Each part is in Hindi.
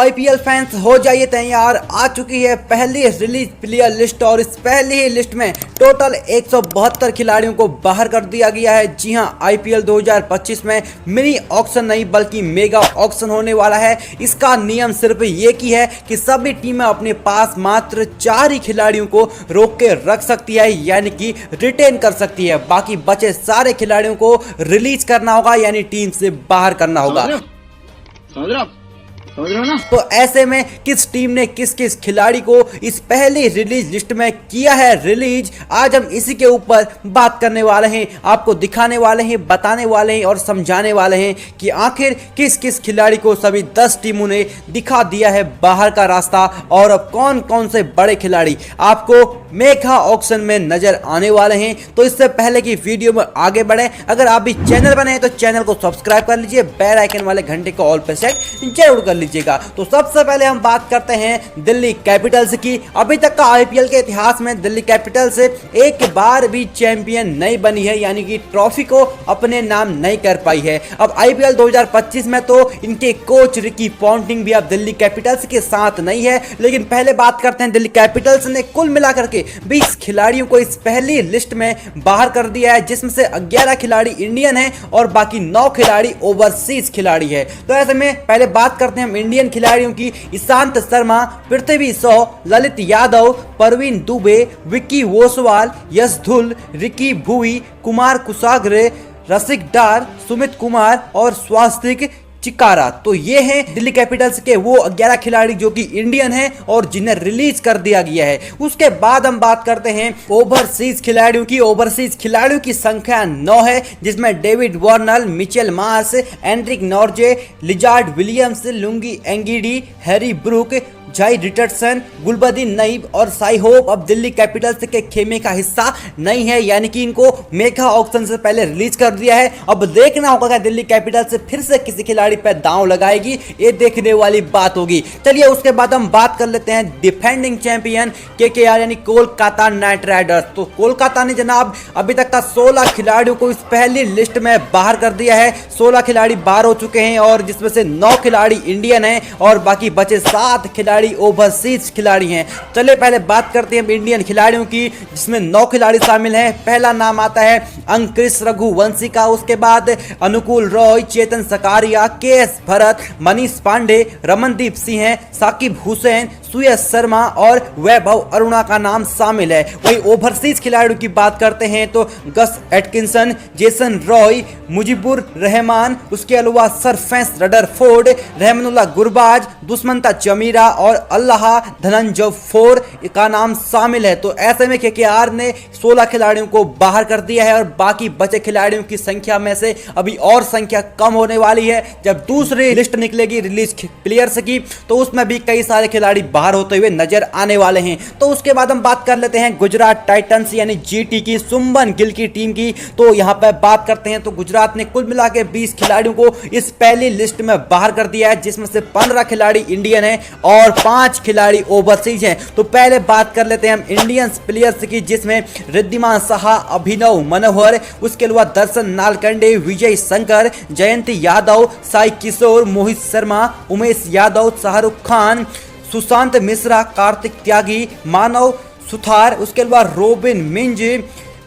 आईपीएल फैंस हो जाइए तैयार, आ चुकी है पहली रिलीज प्लेयर लिस्ट और इस पहली ही लिस्ट में टोटल 172 खिलाड़ियों को बाहर कर दिया गया है। जी हां, आईपीएल 2025 में मिनी ऑक्शन नहीं बल्कि मेगा ऑक्शन होने वाला है। इसका नियम सिर्फ ये की है कि सभी टीमें अपने पास मात्र 4 ही खिलाड़ियों को रोक के रख सकती है, यानी कि रिटेन कर सकती है। बाकी बचे सारे खिलाड़ियों को रिलीज करना होगा, यानी टीम से बाहर करना होगा। समझ रहे हो ना? तो ऐसे में किस टीम ने किस किस खिलाड़ी को इस पहली रिलीज लिस्ट में किया है रिलीज, आज हम इसी के ऊपर बात करने वाले हैं, आपको दिखाने वाले हैं, बताने वाले हैं और समझाने वाले हैं कि आखिर किस किस खिलाड़ी को सभी 10 टीमों ने दिखा दिया है बाहर का रास्ता और अब कौन कौन से बड़े खिलाड़ी आपको मेगा ऑक्शन में नजर आने वाले हैं। तो इससे पहले कि वीडियो में आगे बढ़े, अगर आप भी चैनल बने हैं तो चैनल को सब्सक्राइब कर लीजिए, बेल आइकन वाले घंटे को ऑल पे सेट जरूर कर लीजिएगा। तो सबसे पहले हम बात करते हैं दिल्ली कैपिटल्स की। अभी तक का आईपीएल के इतिहास में दिल्ली कैपिटल्स एक बार भी चैंपियन नहीं बनी है, यानी कि ट्रॉफी को अपने नाम नहीं कर पाई है। अब आईपीएल 2025 में तो इनके कोच रिकी पॉन्टिंग भी अब दिल्ली कैपिटल्स के साथ नहीं है। लेकिन पहले बात करते हैं, दिल्ली कैपिटल्स ने कुल मिलाकर के 20 खिलाड़ियों को इस पहली लिस्ट में बाहर कर दिया है, जिसमें से 11 खिलाड़ी इंडियन हैं और बाकी 9 खिलाड़ी ओवरसीज खिलाड़ी है। तो ऐसे में पहले बात करते हैं हम इंडियन खिलाड़ियों की। ईशांत शर्मा, पृथ्वी शॉ, ललित यादव, परवीन दुबे, विक्की ओसवाल, यश धुल, रिकी भुई, कुमार कुशाग्रे, रसिक डार, सुमित कुमार और स्वास्तिक चिकारा। तो ये हैं दिल्ली कैपिटल्स के वो 11 खिलाड़ी जो कि इंडियन हैं और जिन्हें रिलीज कर दिया गया है। उसके बाद हम बात करते हैं ओवरसीज खिलाड़ियों की। ओवरसीज खिलाड़ियों की संख्या 9 है, जिसमें David Warner, Mitchell Marsh, Anrich Nortje, lizard Williams, Lungi Ngidi, Harry Brook, जाई रिचर्डसन, गुलबदीन नईब और साई होप अब दिल्ली कैपिटल्स के खेमे का हिस्सा नहीं है, यानी कि इनको मेगा ऑक्शन से पहले रिलीज कर दिया है। अब देखना होगा कि दिल्ली कैपिटल्स फिर से किसी खिलाड़ी पर दांव लगाएगी, ये देखने वाली बात होगी। चलिए उसके बाद हम बात कर लेते हैं डिफेंडिंग चैंपियन केकेआर यानी कोलकाता नाइट राइडर्स। तो कोलकाता ने जनाब अभी तक का 16 खिलाड़ियों को इस पहली लिस्ट में बाहर कर दिया है। 16 खिलाड़ी बाहर हो चुके हैं और जिसमें से 9 खिलाड़ी इंडियन हैं और बाकी बचे 7 खिलाड़ी ओवरसीज खिलाड़ी हैं। चलिए पहले बात करते हैं इंडियन खिलाड़ियों की, जिसमें 9 खिलाड़ी शामिल हैं। पहला नाम आता है अंकुश रघुवंशी का, उसके बाद अनुकूल रॉय, चेतन सकारिया, केएस भरत, मनीष पांडे, रमनदीप सिंह, साकिब हुसैन, सुयश शर्मा और वैभव अरुणा का नाम शामिल है। वही ओवरसीज खिलाड़ियों की बात करते हैं तो Gus Atkinson, Jason Roy, Mujeebur Rahman, उसके अलावा सरफेंस रदरफोर्ड, रहमानुल्लाह गुरबाज, दुष्मंता चमीरा और अल्लाह धनंजय फोर का नाम शामिल है। तो ऐसे में केकेआर ने 16 खिलाड़ियों को बाहर कर दिया है और बाकी बचे खिलाड़ियों की संख्या में से अभी और संख्या कम होने वाली है। जब दूसरी लिस्ट निकलेगी रिलीज प्लेयर्स की तो उसमें भी कई सारे खिलाड़ी बाहर होते हुए नजर आने वाले हैं। तो उसके बाद हम बात कर लेते हैं गुजरात टाइटंस यानी जीटी की, सुमन गिल की टीम की। तो यहां पर बात करते हैं तो गुजरात ने कुल मिला के 20 खिलाड़ियों को इस पहली लिस्ट में बाहर कर दिया है, जिसमें से 15 खिलाड़ी इंडियन हैं और 5 खिलाड़ी ओवरसीज हैं। तो पहले बात कर लेते हैं हम इंडियन प्लेयर्स की, जिसमें रिद्धिमान साहा, अभिनव मनोहर, उसके अलावा दर्शन नालकंडे, विजय शंकर, जयंती यादव, साई किशोर, मोहित शर्मा, उमेश यादव, शाहरुख खान, सुशांत मिश्रा, कार्तिक त्यागी, मानव सुथार, उसके अलावा रोबिन मिंज,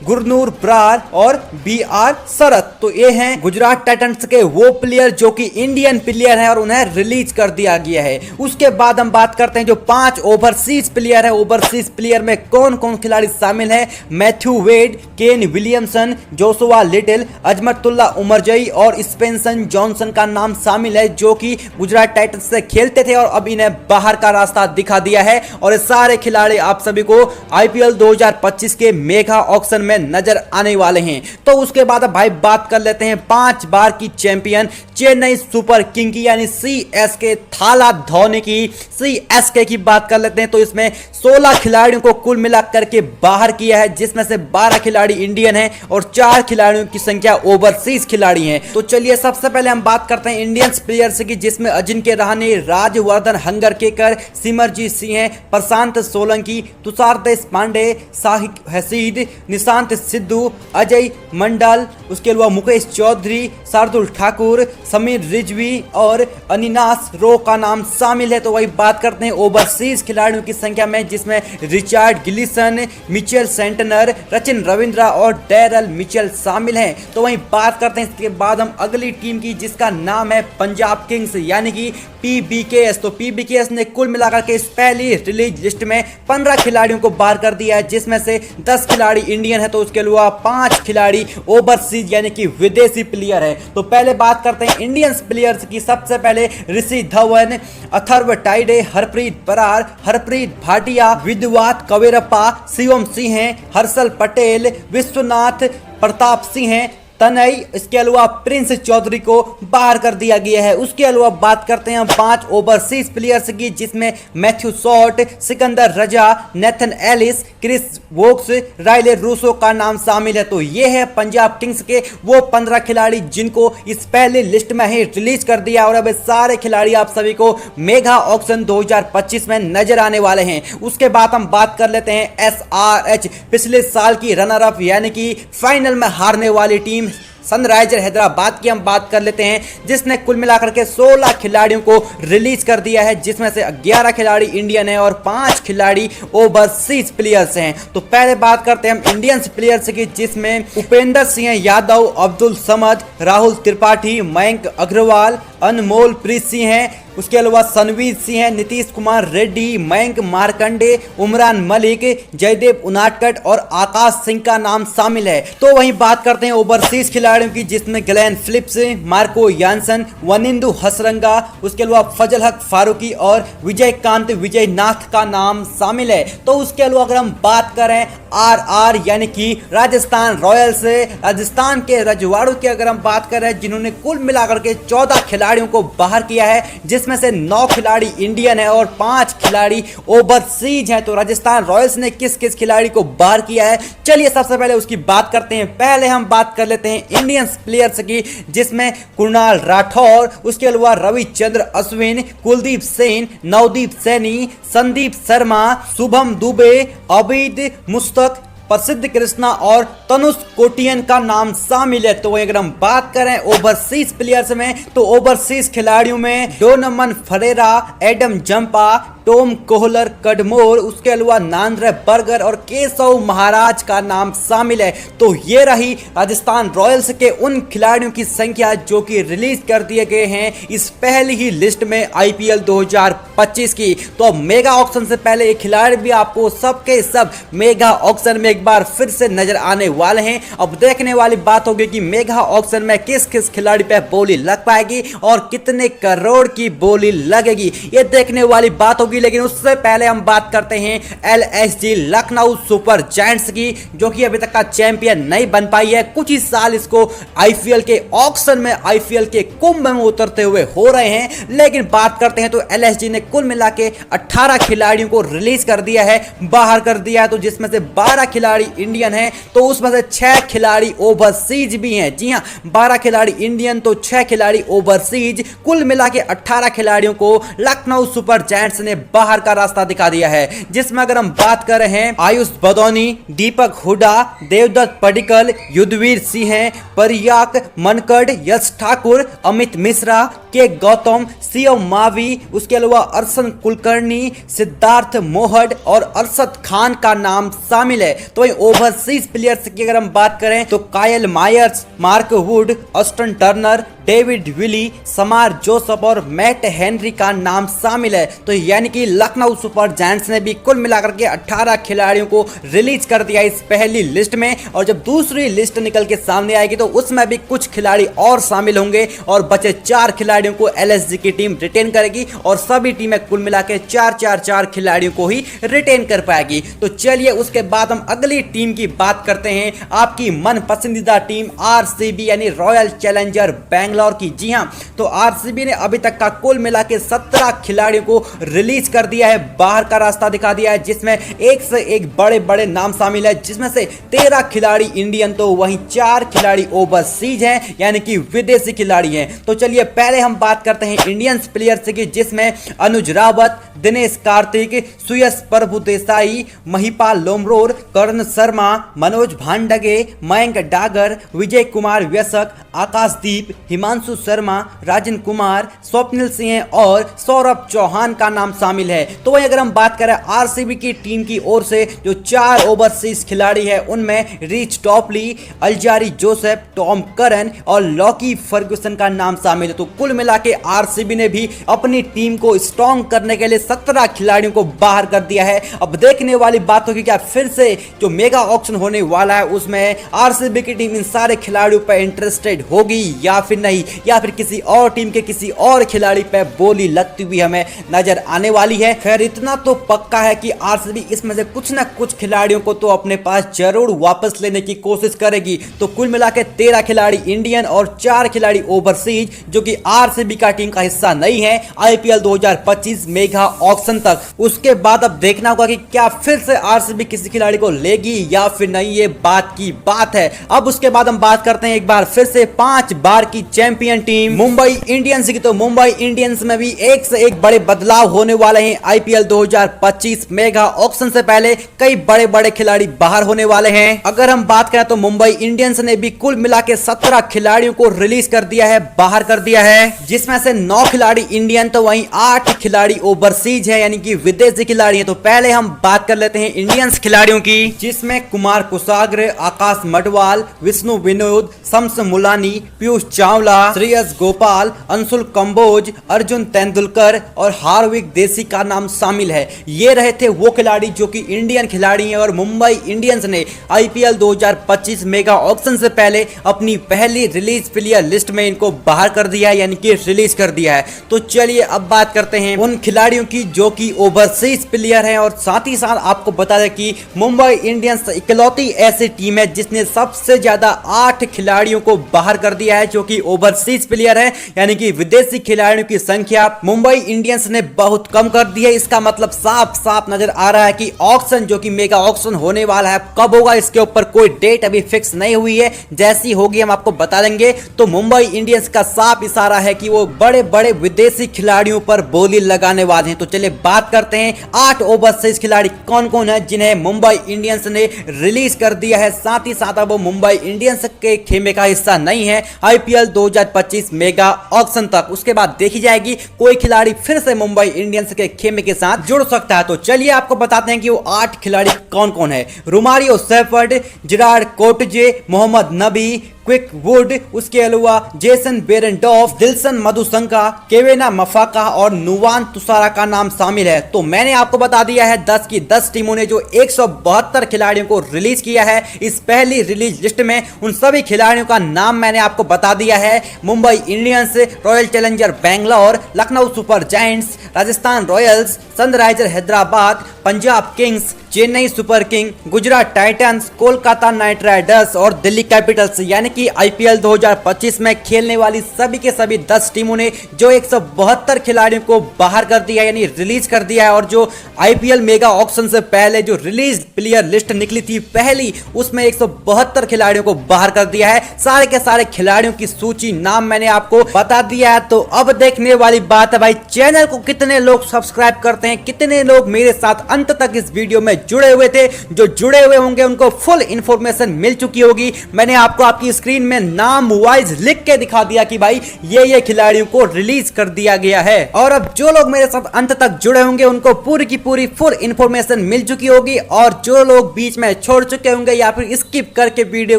गुरनूर ब्रार और बीआर शरद। तो ये हैं गुजरात टाइटंस के वो प्लेयर जो कि इंडियन प्लेयर हैं और उन्हें रिलीज कर दिया गया है। उसके बाद हम बात करते हैं जो 5 ओवरसीज प्लेयर है। ओवरसीज प्लेयर में कौन कौन खिलाड़ी शामिल हैं? Matthew Wade, Kane Williamson, Joshua Little, Azmatullah Omarzai और स्पेंसन जॉनसन का नाम शामिल है, जो कि गुजरात टाइटंस से खेलते थे और अब इन्हें बाहर का रास्ता दिखा दिया है। और ये सारे खिलाड़ी आप सभी को आईपीएल 2025 के मेगा ऑक्शन में नजर आने वाले हैं। तो उसके बाद भाई बात कर लेते हैं 5 बार की चैंपियन चेन्नई सुपर किंग की यानी सीएसके, थाला धोनी की सीएसके की बात कर लेते हैं। तो इसमें 16 खिलाड़ियों को कुल मिलाकर के बाहर किया है, जिसमें से 12 खिलाड़ी इंडियन हैं और 4 खिलाड़ियों की संख्या ओवरसीज खिलाड़ी हैं। तो चलिए सबसे पहले हम बात करते हैं इंडियन प्लेयर्स की, जिसमें अजिंक्य रहाणे, राजवर्धन हंगरकेकर, सिमरजीत सिंह, प्रशांत सोलंकी, तुषार देशपांडे, साहिब हसीद, निशांत प्रशांत सिद्धू, अजय मंडल, उसके अलावा मुकेश चौधरी, शार्दुल ठाकुर, समीर रिजवी और अनिनास रो का नाम शामिल है। तो वही बात करते हैं ओवरसीज खिलाड़ियों की संख्या में, जिसमें Richard Gleeson, Mitchell Santner, Rachin Ravindra और डैरल मिचेल शामिल हैं। तो वहीं बात करते हैं इसके बाद हम अगली टीम की, जिसका नाम है पंजाब किंग्स यानी कि PBKS। तो PBKS ने कुल मिलाकर के इस पहली रिलीज लिस्ट में 15 खिलाड़ियों को बाहर कर दिया है, जिसमें से 10 खिलाड़ी इंडियन है, तो उसके अलावा 5 खिलाड़ी ओवरसीज यानी कि विदेशी प्लेयर है। तो पहले बात करते हैं इंडियन प्लेयर्स की। सबसे पहले ऋषि धवन, अथर्व टाइडे, हरप्रीत बरार, हरप्रीत भाटिया, विद्वात कवेरप्पा, शिवम सिंह, हर्षल पटेल, विश्वनाथ प्रताप सिंह, तनय, इसके अलावा प्रिंस चौधरी को बाहर कर दिया गया है। उसके अलावा बात करते हैं 5 ओवरसीज प्लेयर्स की, जिसमें Matthew Short, Sikandar Raza, Nathan Ellis, Chris Woakes, Rilee Rossouw का नाम शामिल है। तो ये है पंजाब किंग्स के वो 15 खिलाड़ी जिनको इस पहले लिस्ट में ही रिलीज कर दिया, और अब सारे खिलाड़ी आप सभी को मेगा ऑक्शन 2025 में नजर आने वाले हैं। उसके बाद हम बात कर लेते हैं SRH, पिछले साल की रनर अप यानी कि फाइनल में हारने वाली टीम सनराइजर हैदराबाद की हम बात कर लेते हैं, जिसने कुल मिलाकर के 16 खिलाड़ियों को रिलीज कर दिया है, जिसमें से 11 खिलाड़ी इंडियन हैं और 5 खिलाड़ी ओवरसीज प्लेयर्स हैं। तो पहले बात करते हैं हम इंडियन प्लेयर्स की, जिसमें उपेंद्र सिंह यादव, अब्दुल समद, राहुल त्रिपाठी, मयंक अग्रवाल, अनमोल प्रीत सिंह हैं, उसके अलावा सनवीर सिंह, नीतीश कुमार रेड्डी, मयंक मार्कंडे, उमरान मलिक, जयदेव उनाटकट और आकाश सिंह का नाम शामिल है। तो वहीं बात करते हैं ओवरसीज खिलाड़ियों की, जिसमें Glenn Phillips, Marco Jansen, Wanindu Hasaranga, उसके अलावा फजल हक फारूकी और विजयकांत विजयनाथ का नाम शामिल है। तो उसके अलावा अगर हम बात करें RR यानी कि राजस्थान रॉयल्स, राजस्थान के रजवाड़ों की अगर हम बात करें, जिन्होंने कुल मिलाकर के 14 खिलाड़ियों को बाहर किया है, जिसमें से 9 खिलाड़ी इंडियन है और 5 खिलाड़ी ओवरसीज हैं। तो राजस्थान रॉयल्स ने किस किस खिलाड़ी को बाहर किया है, चलिए सबसे पहले उसकी बात करते हैं। पहले हम बात कर लेते हैं इंडियन प्लेयर्स की, जिसमें कुणाल राठौर, उसके अलावा रविचंद्र अश्विन, कुलदीप सेन, नवदीप सैनी, संदीप शर्मा, शुभम दुबे, अबीद मुस्तक, प्रसिद्ध कृष्णा और तनुष कोटियन का नाम शामिल है। तो अगर हम बात करें ओवरसीज प्लेयर्स में, तो ओवरसीज खिलाड़ियों में Donovan Ferreira, Adam Zampa, Tom Kohler Cadmore, उसके अलावा नांद्रे बर्गर और केशव महाराज का नाम शामिल है। तो ये रही राजस्थान रॉयल्स के उन खिलाड़ियों की संख्या जो कि रिलीज कर दिए गए हैं इस पहली ही लिस्ट में IPL 2025 की। तो अब मेगा ऑक्शन से पहले ये खिलाड़ी भी आपको सबके सब मेगा ऑक्शन में एक बार फिर से नजर आने वाले हैं। अब देखने वाली बात होगी कि मेगा ऑक्शन में किस किस खिलाड़ी पे बोली लग पाएगी और कितने करोड़ की बोली लगेगी, ये देखने वाली बात होगी। लेकिन उससे पहले हम बात करते हैं LSG लखनऊ सुपर जायंट्स की, जो कि अभी तक का चैंपियन नहीं बन पाई है। कुछ ही साल इसको IPL के ऑक्शन में, IPL के कुंभ में उतरते हुए हो रहे हैं। लेकिन बात करते हैं तो LSG ने कुल मिला के 18 खिलाड़ियों को रिलीज कर दिया है, बाहर कर दिया है। तो जिसमें से 12 खिलाड़ी इंडियन हैं, तो उसमें से 6 खिलाड़ी ओवरसीज भी हैं। जी हां, 12 खिलाड़ी इंडियन तो 6 खिलाड़ी ओवरसीज, कुल मिला के 18 खिलाड़ियों को लखनऊ सुपर जायंट्स ने बाहर का रास्ता दिखा दिया है। जिसमें अगर हम बात कर रहे हैं आयुष बदौनी, दीपक हुडा, देवदत्त पडिक्कल, युद्धवीर सिंह, परियाक मनकड़, यश ठाकुर, अमित मिश्रा, के गौतम, सीओ मावी, उसके अलावा अर्शन कुलकर्णी, सिद्धार्थ मोहड और अरशद खान का नाम शामिल है। तो वही ओवरसीज प्लेयर्स की अगर हम बात करें तो Kyle Mayers, Mark Wood, Ashton Turner, David Willey, Shamar Joseph और मैट हेनरी का नाम शामिल है। तो यानी कि लखनऊ सुपर जायंट्स ने भी कुल मिलाकर के 18 खिलाड़ियों को रिलीज कर दिया इस पहली लिस्ट में, और जब दूसरी लिस्ट निकल के सामने आएगी तो उसमें भी कुछ खिलाड़ी और शामिल होंगे और बचे 4 खिलाड़ियों को LSG की टीम रिटेन करेगी और सभी टीमें कुल मिला के 4 खिलाड़ियों को ही रिटेन कर पाएगी। तो चलिए उसके बाद हम अगली टीम की बात करते हैं, आपकी मन पसंदीदा टीम RCB यानी रॉयल चैलेंजर बैंगलोर बेंगलोर की। जी हां, तो आरसीबी ने अभी तक का कुल मिला के 17 खिलाड़ियों को रिलीज कर दिया है, बाहर का रास्ता दिखा दिया है, जिसमें एक से एक बड़े बड़े नाम शामिल है, जिसमें से 13 खिलाड़ी इंडियन तो वहीं 4 खिलाड़ी ओवरसीज हैं, यानी कि विदेशी खिलाड़ी हैं। तो चलिए पहले हम बात करते हैं इंडियंस प्लेयर्स की, जिसमें अनुज रावत, दिनेश कार्तिक, सुयश प्रभुदेसाई, महिपाल लोमरोर, कर्ण शर्मा, मनोज भांडगे, मयंक डागर, विजय कुमार व्यसक, आकाशदीप, हिमांशु शर्मा, राजन कुमार, स्वप्निल सिंह और सौरभ चौहान का नाम शामिल है। तो वहीं अगर हम बात करें आरसीबी की टीम की ओर से जो 4 ओवरसीज खिलाड़ी है, उनमें rich Topley, Alzarri Joseph, Tom Curran और लॉकी फर्गुसन का नाम शामिल है। तो कुल मिला के आरसीबी ने भी अपनी टीम को स्ट्रॉन्ग करने के लिए 17 खिलाड़ियों को बाहर कर दिया है। अब देखने वाली बात होगी क्या फिर से जो मेगा ऑक्शन होने वाला है उसमें आरसीबी की टीम इन सारे खिलाड़ियों पर इंटरेस्टेड होगी या फिर नहीं, या फिर किसी और टीम के किसी और खिलाड़ी पे बोली लगती हुई हमें नजर आने वाली है। खैर इतना तो पक्का है कि आरसीबी इसमें से कुछ ना कुछ खिलाड़ियों को तो अपने पास जरूर वापस लेने की कोशिश करेगी। तो कुल मिला के 13 खिलाड़ी इंडियन और 4 खिलाड़ी ओवरसीज जो कि आरसीबी का टीम का हिस्सा नहीं है आईपीएल 2025 मेगा ऑक्शन तक। उसके बाद अब देखना होगा कि क्या फिर से आरसीबी किसी खिलाड़ी को लेगी या फिर नहीं, ये बात की बात है। अब उसके बाद हम बात करते हैं एक बार फिर से 5 बार की चैंपियन टीम मुंबई इंडियंस की। तो मुंबई इंडियंस में भी एक से एक बड़े बदलाव होने वाले हैं। आईपीएल 2025 मेगा ऑक्शन से पहले कई बड़े बड़े खिलाड़ी बाहर होने वाले हैं। अगर हम बात करें तो मुंबई इंडियंस ने भी कुल मिला के 17 खिलाड़ियों को रिलीज कर दिया है, बाहर कर दिया है, जिसमें से 9 खिलाड़ी इंडियन तो वहीं 8 खिलाड़ी ओवरसीज है, यानी कि विदेशी खिलाड़ी है। तो पहले हम बात कर लेते हैं इंडियंस खिलाड़ियों की, जिसमें कुमार कुसाग्र, आकाश मडवाल, विष्णु विनोद, शम्स मुलानी, पीयूष चावला, श्रेयस गोपाल, अंशुल कंबोज, अर्जुन तेंदुलकर और हार्विक देसी का नाम शामिल है। ये रहे थे वो खिलाड़ी जो कि इंडियन खिलाड़ी हैं और मुंबई इंडियंस ने आईपीएल 2025 मेगा ऑक्शन से पहले अपनी पहली रिलीज प्लेयर लिस्ट में इनको बाहर कर दिया है, यानी कि रिलीज कर दिया है। तो चलिए अब बात करते हैं उन खिलाड़ियों की जो कि ओवरसीज प्लेयर हैं, और साथ ही साथ आपको बता दें कि मुंबई इंडियंस इकलौती ऐसी टीम है जिसने सबसे ज्यादा 8 खिलाड़ियों को बाहर कर दिया है जो कि ओवरसीज प्लेयर है, यानी कि विदेशी खिलाड़ियों की संख्या मुंबई इंडियंस ने बहुत कम कर दी है। इसका मतलब साफ साफ नजर आ रहा है कि ऑक्शन जो कि मेगा ऑक्शन होने वाला है कब होगा इसके ऊपर कोई डेट अभी फिक्स नहीं हुई है, जैसी होगी हम आपको बता देंगे। तो मुंबई इंडियंस का साफ इशारा है कि वो बड़े बड़े विदेशी खिलाड़ियों पर बोली लगाने वाले हैं। तो चलिए बात करते हैं 8 ओवरसीज खिलाड़ी कौन कौन है जिन्हें मुंबई इंडियंस ने रिलीज कर दिया है। साथ ही साथ अब वो मुंबई इंडियंस के खेमे का हिस्सा नहीं है आईपीएल 2025 मेगा ऑक्शन तक। उसके बाद देखी जाएगी कोई खिलाड़ी फिर से मुंबई इंडियंस के खेमे के साथ जुड़ सकता है। तो चलिए आपको बताते हैं कि वो 8 खिलाड़ी कौन कौन है। Romario Shepherd, Gerald Coetzee, Mohammad Nabi, क्विक वुड, उसके अलावा Jason Behrendorff, Dilshan Madushanka, Kwena Maphaka और नुवान तुसारा का नाम शामिल है। तो मैंने आपको बता दिया है 10 की 10 टीमों ने जो 172 खिलाड़ियों को रिलीज किया है इस पहली रिलीज लिस्ट में, उन सभी खिलाड़ियों का नाम मैंने आपको बता दिया है। Mumbai Indians, royal challenger Bangalore, Lucknow super giants, Rajasthan Royals, Sunriser Hyderabad, Punjab Kings, Chennai super king, Gujarat Titans, Kolkata night Riders और दिल्ली कैपिटल्स, यानी कि आईपीएल 2025 में खेलने वाली सभी के सभी 10 टीमों ने जो 172 खिलाड़ियों को बाहर कर दिया यानी रिलीज कर दिया है। और जो आईपीएल मेगा ऑक्शन से पहले जो रिलीज प्लेयर लिस्ट निकली थी पहली, उसमें 172 खिलाड़ियों को बाहर कर दिया है। सारे के सारे खिलाड़ियों की सूची नाम मैंने आपको बता दिया है। तो अब देखने वाली बात है भाई, चैनल को कितने लोग सब्सक्राइब करते हैं, कितने लोग मेरे साथ अंत तक इस वीडियो में जुड़े हुए थे। जो जुड़े हुए होंगे उनको फुल इंफॉर्मेशन मिल चुकी होगी। मैंने आपको आपकी स्क्रीन में नाम वाइज लिख के दिखा दिया कि भाई ये खिलाड़ियों को रिलीज कर दिया गया है। और अब जो लोग मेरे साथ अंत तक जुड़े होंगे उनको पूरी की पूरी फुल इंफॉर्मेशन मिल चुकी होगी। और जो लोग बीच में छोड़ चुके होंगे या फिर स्किप करके वीडियो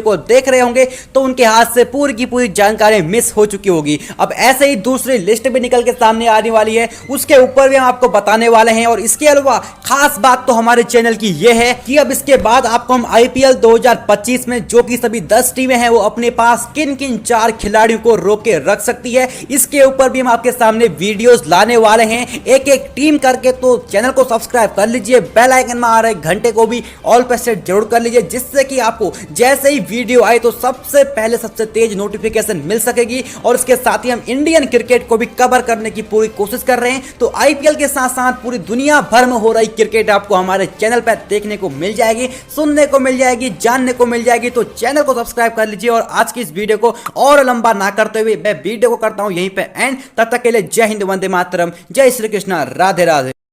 को देख रहे होंगे तो उनके हाथ से पूरी की पूरी जानकारी मिस हो चुकी होगी। अब ऐसे ही दूसरी लिस्ट भी निकल के सामने आने वाली है, उसके ऊपर भी हम आपको बताने वाले हैं। और इसके अलावा खास बात तो हमारे चैनल की ये है कि अब इसके बाद आपको हम आईपीएल 2025 में जो कि सभी 10 टीमें हैं वो अपने पास किन किन 4 खिलाड़ियों को रोक के रख सकती है, इसके ऊपर भी हम आपके सामने वीडियोस लाने वाले हैं एक एक टीम करके। तो चैनल को सब्सक्राइब कर लीजिए, बेल आइकन में आ रहे घंटे को भी ऑल पे सेट जरूर कर लीजिए, जिससे कि आपको जैसे ही वीडियो आए तो सबसे पहले सबसे तेज नोटिफिकेशन मिल सकेगी। और इसके साथ ही हम इंडियन क्रिकेट को भी कवर करने की पूरी कोशिश कर रहे हैं। तो आईपीएल के साथ साथ पूरी दुनिया भर में हो रही क्रिकेट आपको हमारे चैनल पर देखने को मिल जाएगी, सुनने को मिल जाएगी, जानने को मिल जाएगी। तो चैनल को सब्सक्राइब कर लीजिए और आज की इस वीडियो को और लंबा ना करते हुए मैं वीडियो को करता हूं यहीं पे एंड। तब तक के लिए जय हिंद, वंदे मातरम, जय श्री कृष्णा, राधे राधे।